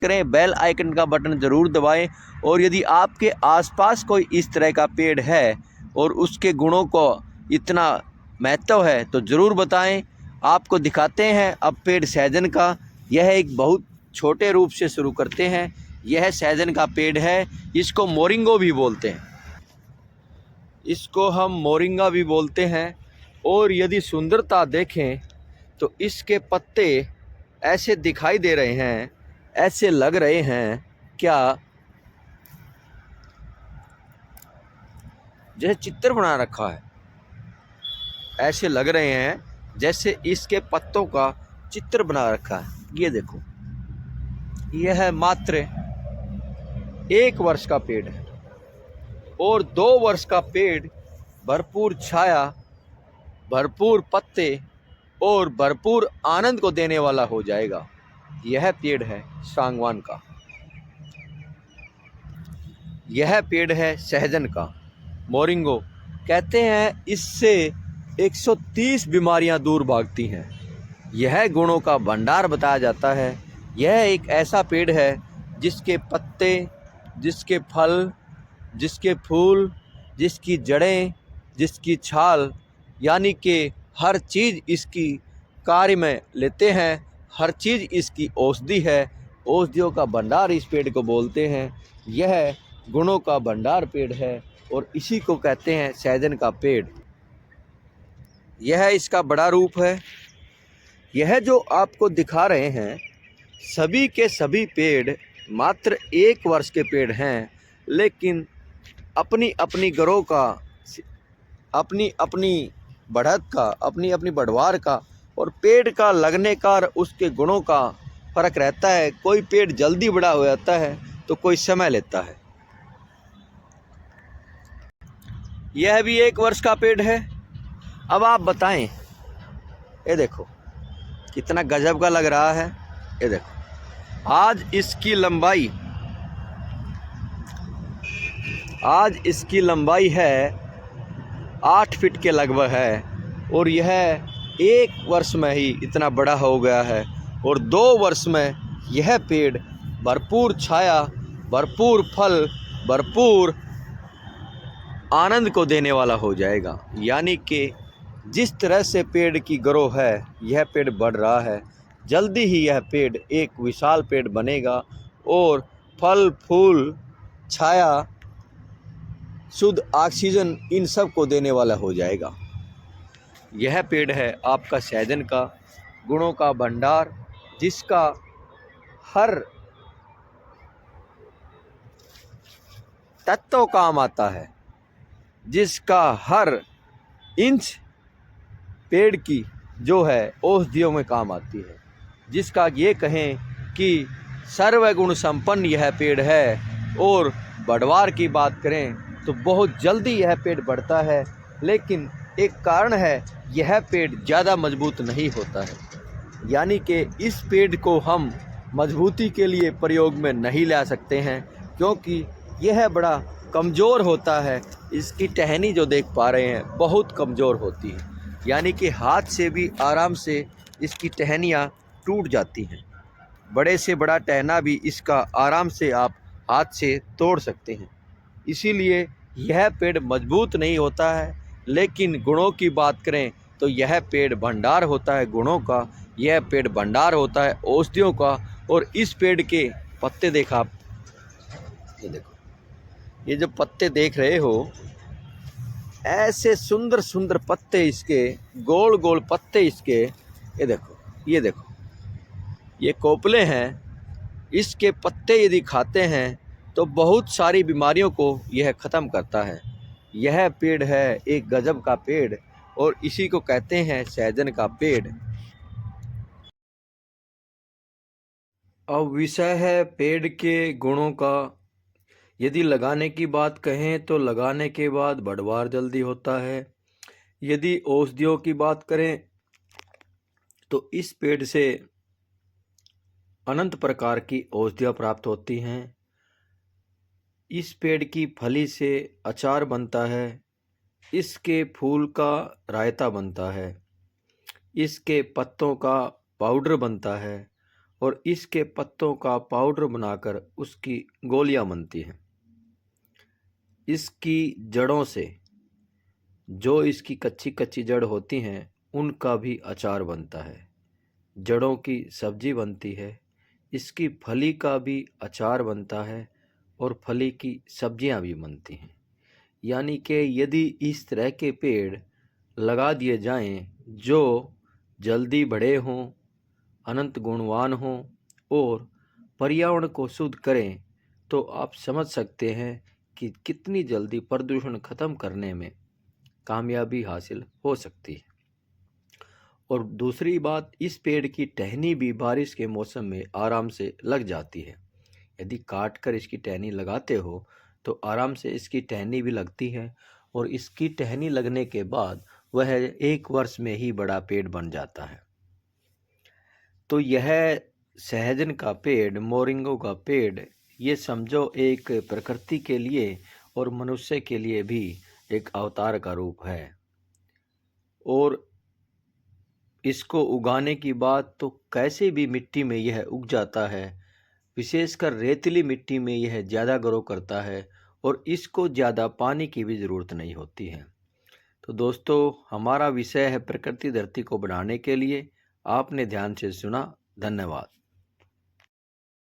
करें, bell icon का button ज़रूर दबाएं। और यदि आपके आसपास कोई इस तरह का पेड़ है और उसके गुणों को इतना महत्व है तो ज़रूर बताएं। आपको दिखाते हैं अब पेड़ सहजन का। यह एक बहुत छोटे रूप से शुरू करते हैं। यह सहजन का पेड़ है, इसको मोरिंगो भी बोलते हैं, इसको हम मोरिंगा भी बोलते हैं। और यदि सुंदरता देखें तो इसके पत्ते ऐसे दिखाई दे रहे हैं, ऐसे लग रहे हैं क्या जैसे चित्र बना रखा है। ऐसे लग रहे हैं जैसे इसके पत्तों का चित्र बना रखा है। ये देखो, यह है मात्र 1 वर्ष का पेड़ है और 2 वर्ष का पेड़ भरपूर छाया, भरपूर पत्ते और भरपूर आनंद को देने वाला हो जाएगा। यह पेड़ है सागवान का, यह पेड़ है सहजन का, मोरिंगो। कहते हैं इससे 130 बीमारियां दूर भागती हैं। यह गुणों का भंडार बताया जाता है। यह एक ऐसा पेड़ है जिसके पत्ते, जिसके फल, जिसके फूल, जिसकी जड़ें, जिसकी छाल, यानी कि हर चीज़ इसकी कार्य में लेते हैं। हर चीज़ इसकी औषधि है। औषधियों का भंडार इस पेड़ को बोलते हैं। यह गुणों का भंडार पेड़ है और इसी को कहते हैं सहजन का पेड़। यह इसका बड़ा रूप है। यह जो आपको दिखा रहे हैं सभी के सभी पेड़ मात्र 1 वर्ष के पेड़ हैं, लेकिन अपनी अपनी ग्रोथ का, अपनी अपनी बढ़त का, अपनी अपनी बढ़वार का और पेड़ का लगने का और उसके गुणों का फ़र्क रहता है। कोई पेड़ जल्दी बड़ा हो जाता है तो कोई समय लेता है। यह भी 1 वर्ष का पेड़ है। अब आप बताएं, ये देखो कितना गजब का लग रहा है। ये देखो, आज इसकी लंबाई है 8 फीट के लगभग है और यह 1 वर्ष में ही इतना बड़ा हो गया है। और 2 वर्ष में यह पेड़ भरपूर छाया, भरपूर फल, भरपूर आनंद को देने वाला हो जाएगा। यानी कि जिस तरह से पेड़ की ग्रोथ है, यह पेड़ बढ़ रहा है। जल्दी ही यह पेड़ एक विशाल पेड़ बनेगा और फल, फूल, छाया, शुद्ध ऑक्सीजन इन सब को देने वाला हो जाएगा। यह पेड़ है आपका सहजन का, गुणों का भंडार, जिसका हर तत्व काम आता है, जिसका हर इंच पेड़ की जो है औषधियों में काम आती है, जिसका ये कहें कि सर्वगुण संपन्न यह पेड़ है। और बढ़वार की बात करें तो बहुत जल्दी यह पेड़ बढ़ता है, लेकिन एक कारण है, यह पेड़ ज़्यादा मजबूत नहीं होता है। यानी कि इस पेड़ को हम मजबूती के लिए प्रयोग में नहीं ला सकते हैं, क्योंकि यह बड़ा कमज़ोर होता है। इसकी टहनी जो देख पा रहे हैं बहुत कमज़ोर होती है, यानी कि हाथ से भी आराम से इसकी टहनियाँ टूट जाती हैं। बड़े से बड़ा टहना भी इसका आराम से आप हाथ से तोड़ सकते हैं। इसीलिए यह पेड़ मजबूत नहीं होता है। लेकिन गुणों की बात करें तो यह पेड़ भंडार होता है गुणों का, यह पेड़ भंडार होता है औषधियों का। और इस पेड़ के पत्ते देखा आप, ये देखो, ये जो पत्ते देख रहे हो, ऐसे सुंदर सुंदर पत्ते इसके, गोल गोल पत्ते इसके। ये देखो, ये देखो, ये कोपले हैं। इसके पत्ते यदि खाते हैं तो बहुत सारी बीमारियों को यह ख़त्म करता है। यह पेड़ है एक गजब का पेड़ और इसी को कहते हैं सहजन का पेड़। अब विषय है पेड़ के गुणों का। यदि लगाने की बात कहें तो लगाने के बाद बढ़वार जल्दी होता है। यदि औषधियों की बात करें तो इस पेड़ से अनंत प्रकार की औषधियाँ प्राप्त होती हैं। इस पेड़ की फली से अचार बनता है, इसके फूल का रायता बनता है, इसके पत्तों का पाउडर बनता है और इसके पत्तों का पाउडर बनाकर उसकी गोलियां बनती हैं। इसकी जड़ों से, जो इसकी कच्ची कच्ची जड़ होती हैं, उनका भी अचार बनता है। जड़ों की सब्जी बनती है। इसकी फली का भी अचार बनता है और फली की सब्जियां भी बनती हैं। यानी कि यदि इस तरह के पेड़ लगा दिए जाएं जो जल्दी बड़े हों, अनंत गुणवान हों और पर्यावरण को शुद्ध करें, तो आप समझ सकते हैं कि कितनी जल्दी प्रदूषण खत्म करने में कामयाबी हासिल हो सकती है। और दूसरी बात, इस पेड़ की टहनी भी बारिश के मौसम में आराम से लग जाती है। यदि काट कर इसकी टहनी लगाते हो तो आराम से इसकी टहनी भी लगती है और इसकी टहनी लगने के बाद वह 1 वर्ष में ही बड़ा पेड़ बन जाता है। तो यह सहजन का पेड़, मोरिंगो का पेड़, ये समझो एक प्रकृति के लिए और मनुष्य के लिए भी एक अवतार का रूप है। और इसको उगाने की बात तो कैसे भी मिट्टी में यह उग जाता है। विशेषकर रेतीली मिट्टी में यह ज़्यादा ग्रो करता है और इसको ज़्यादा पानी की भी ज़रूरत नहीं होती है। तो दोस्तों, हमारा विषय है प्रकृति धरती को बढ़ाने के लिए। आपने ध्यान से सुना, धन्यवाद।